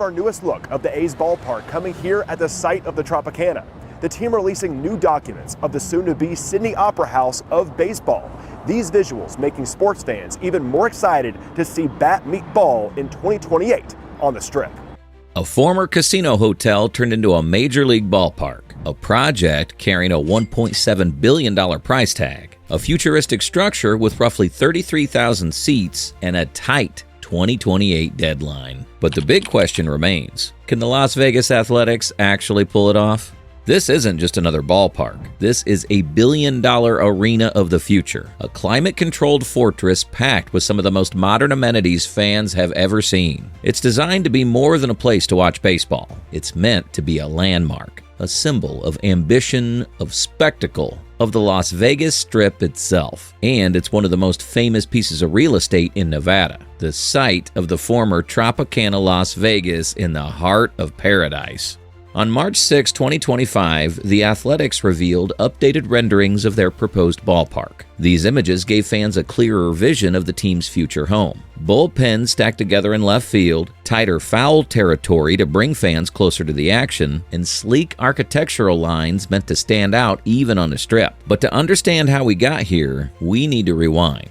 Our newest look of the A's ballpark coming here at the site of the Tropicana. The team releasing new documents of the soon-to-be Sydney Opera House of baseball. These visuals making sports fans even more excited to see bat meet ball in 2028 on the Strip. A former casino hotel turned into a major league ballpark, a project carrying a $1.7 billion price tag, a futuristic structure with roughly 33,000 seats, and a tight 2028 deadline. But the big question remains, can the Las Vegas Athletics actually pull it off? This isn't just another ballpark. This is a billion-dollar arena of the future, a climate-controlled fortress packed with some of the most modern amenities fans have ever seen. It's designed to be more than a place to watch baseball. It's meant to be a landmark, a symbol of ambition, of spectacle, of the Las Vegas Strip itself. And it's one of the most famous pieces of real estate in Nevada, the site of the former Tropicana Las Vegas in the heart of paradise. On March 6, 2025, the Athletics revealed updated renderings of their proposed ballpark. These images gave fans a clearer vision of the team's future home. Bullpens stacked together in left field, tighter foul territory to bring fans closer to the action, and sleek architectural lines meant to stand out even on the Strip. But to understand how we got here, we need to rewind.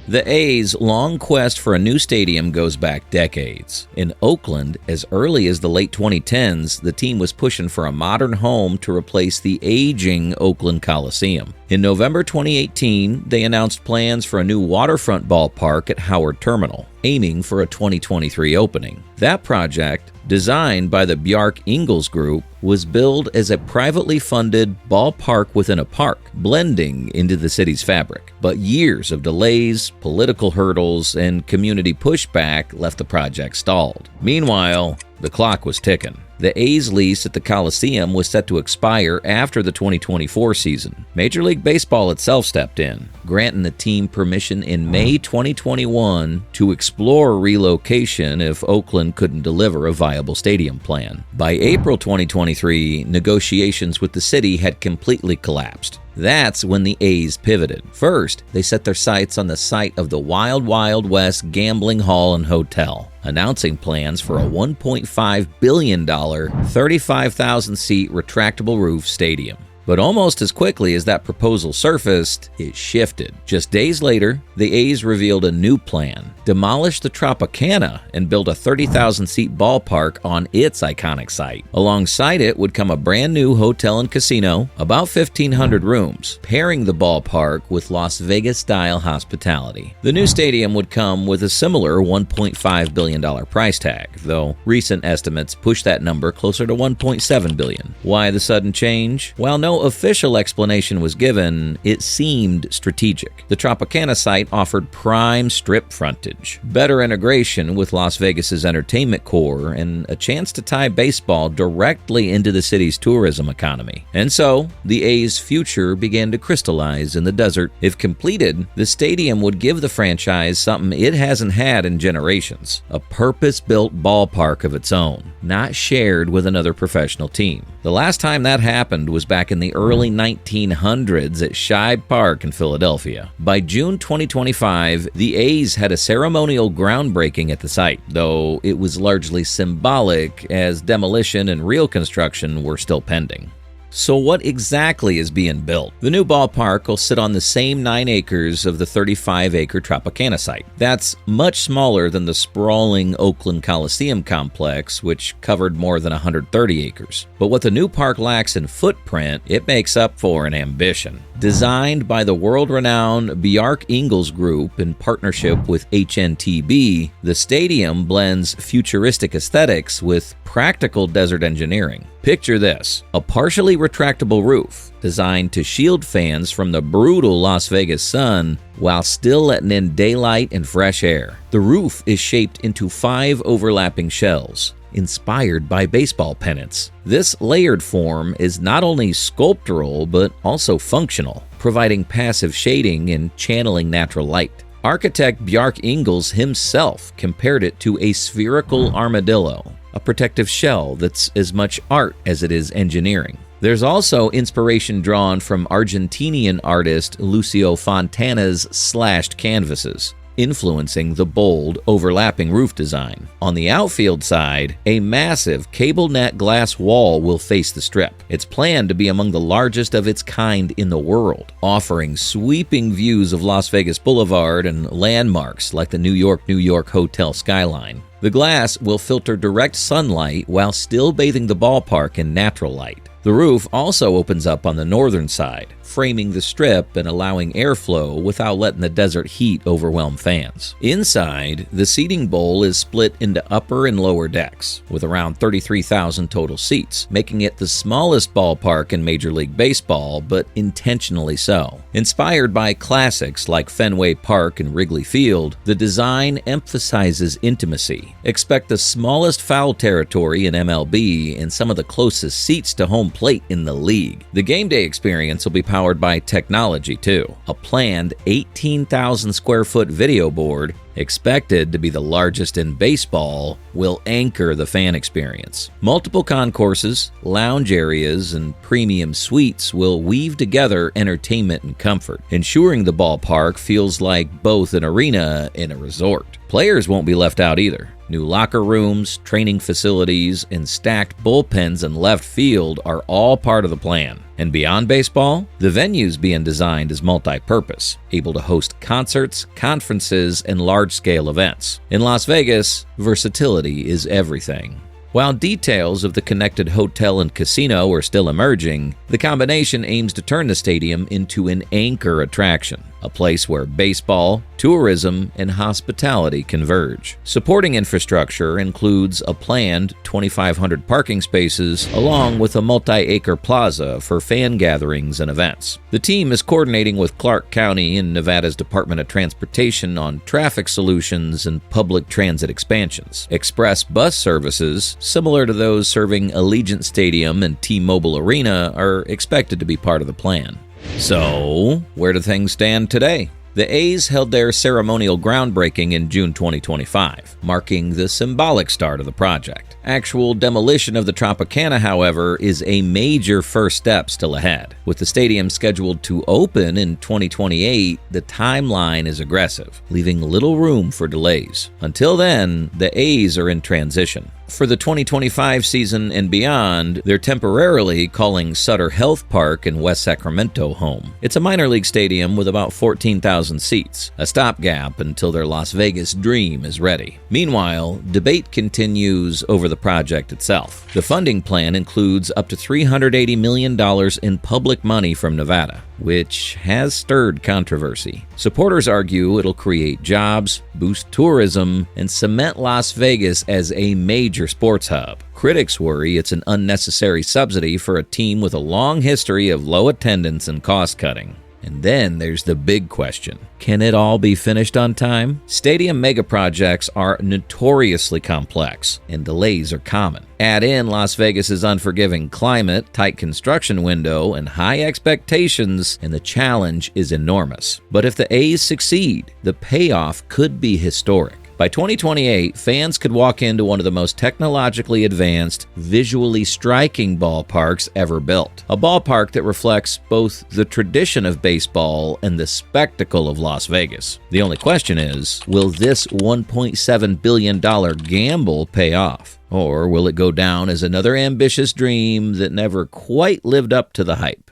The A's long quest for a new stadium goes back decades. In Oakland, as early as the late 2010s, the team was pushing for a modern home to replace the aging Oakland Coliseum. In November 2018, they announced plans for a new waterfront ballpark at Howard Terminal, aiming for a 2023 opening. That project, designed by the Bjarke Ingels Group, was billed as a privately funded ballpark within a park, blending into the city's fabric. But years of delays, political hurdles, and community pushback left the project stalled. Meanwhile, the clock was ticking. The A's lease at the Coliseum was set to expire after the 2024 season. Major League Baseball itself stepped in, granting the team permission in May 2021 to explore relocation if Oakland couldn't deliver a viable stadium plan. By April 2023, negotiations with the city had completely collapsed. That's when the A's pivoted. First, they set their sights on the site of the Wild Wild West Gambling Hall and Hotel, announcing plans for a $1.5 billion, 35,000-seat retractable roof stadium. But almost as quickly as that proposal surfaced, it shifted. Just days later, the A's revealed a new plan: demolish the Tropicana and build a 30,000-seat ballpark on its iconic site. Alongside it would come a brand new hotel and casino, about 1,500 rooms, pairing the ballpark with Las Vegas-style hospitality. The new stadium would come with a similar $1.5 billion price tag, though recent estimates push that number closer to $1.7 billion. Why the sudden change? While no official explanation was given, it seemed strategic. The Tropicana site offered prime Strip frontage, better integration with Las Vegas's entertainment core, and a chance to tie baseball directly into the city's tourism economy. And so, the A's future began to crystallize in the desert. If completed, the stadium would give the franchise something it hasn't had in generations: a purpose-built ballpark of its own, not shared with another professional team. The last time that happened was back in the early 1900s at Shibe Park in Philadelphia. By June 2025, the A's had a ceremonial groundbreaking at the site, though it was largely symbolic as demolition and real construction were still pending. So what exactly is being built? The new ballpark will sit on the same 9 acres of the 35-acre Tropicana site. That's much smaller than the sprawling Oakland Coliseum complex, which covered more than 130 acres. But what the new park lacks in footprint, it makes up for in ambition. Designed by the world-renowned Bjarke Ingels Group in partnership with HNTB, the stadium blends futuristic aesthetics with practical desert engineering. Picture this: a partially retractable roof designed to shield fans from the brutal Las Vegas sun while still letting in daylight and fresh air. The roof is shaped into 5 overlapping shells, inspired by baseball pennants. This layered form is not only sculptural but also functional, providing passive shading and channeling natural light. Architect Bjarke Ingels himself compared it to a spherical armadillo, a protective shell that's as much art as it is engineering. There's also inspiration drawn from Argentinian artist Lucio Fontana's slashed canvases. influencing the bold, overlapping roof design. On the outfield side, a massive cable net glass wall will face the strip. It's planned to be among the largest of its kind in the world, offering sweeping views of Las Vegas Boulevard and landmarks like the New York hotel skyline. The glass will filter direct sunlight while still bathing the ballpark in natural light. The roof also opens up on the northern side, framing the strip and allowing airflow without letting the desert heat overwhelm fans. Inside, the seating bowl is split into upper and lower decks, with around 33,000 total seats, making it the smallest ballpark in Major League Baseball, but intentionally so. Inspired by classics like Fenway Park and Wrigley Field, the design emphasizes intimacy. Expect the smallest foul territory in MLB and some of the closest seats to home plate in the league. The game day experience will be powered by technology too. A planned 18,000 square foot video board, expected to be the largest in baseball, will anchor the fan experience. Multiple concourses, lounge areas, and premium suites will weave together entertainment and comfort, ensuring the ballpark feels like both an arena and a resort. Players won't be left out either. New locker rooms, training facilities, and stacked bullpens in left field are all part of the plan. And beyond baseball, the venue's being designed as multi-purpose, able to host concerts, conferences, and large-scale events. In Las Vegas, versatility is everything. While details of the connected hotel and casino are still emerging, the combination aims to turn the stadium into an anchor attraction, a place where baseball, tourism, and hospitality converge. Supporting infrastructure includes a planned 2,500 parking spaces, along with a multi-acre plaza for fan gatherings and events. The team is coordinating with Clark County and Nevada's Department of Transportation on traffic solutions and public transit expansions. Express bus services, similar to those serving Allegiant Stadium and T-Mobile Arena, are expected to be part of the plan. So, where do things stand today? The A's held their ceremonial groundbreaking in June 2025, marking the symbolic start of the project. Actual demolition of the Tropicana, however, is a major first step still ahead. With the stadium scheduled to open in 2028, the timeline is aggressive, leaving little room for delays. Until then, the A's are in transition. For the 2025 season and beyond, they're temporarily calling Sutter Health Park in West Sacramento home. It's a minor league stadium with about 14,000 seats, a stopgap until their Las Vegas dream is ready. Meanwhile, debate continues over the project itself. The funding plan includes up to $380 million in public money from Nevada, which has stirred controversy. Supporters argue it'll create jobs, boost tourism, and cement Las Vegas as a major sports hub. Critics worry it's an unnecessary subsidy for a team with a long history of low attendance and cost cutting. And then there's the big question. Can it all be finished on time? Stadium megaprojects are notoriously complex, and delays are common. Add in Las Vegas's unforgiving climate, tight construction window, and high expectations, and the challenge is enormous. But if the A's succeed, the payoff could be historic. By 2028, fans could walk into one of the most technologically advanced, visually striking ballparks ever built. A ballpark that reflects both the tradition of baseball and the spectacle of Las Vegas. The only question is, will this $1.7 billion gamble pay off? Or will it go down as another ambitious dream that never quite lived up to the hype?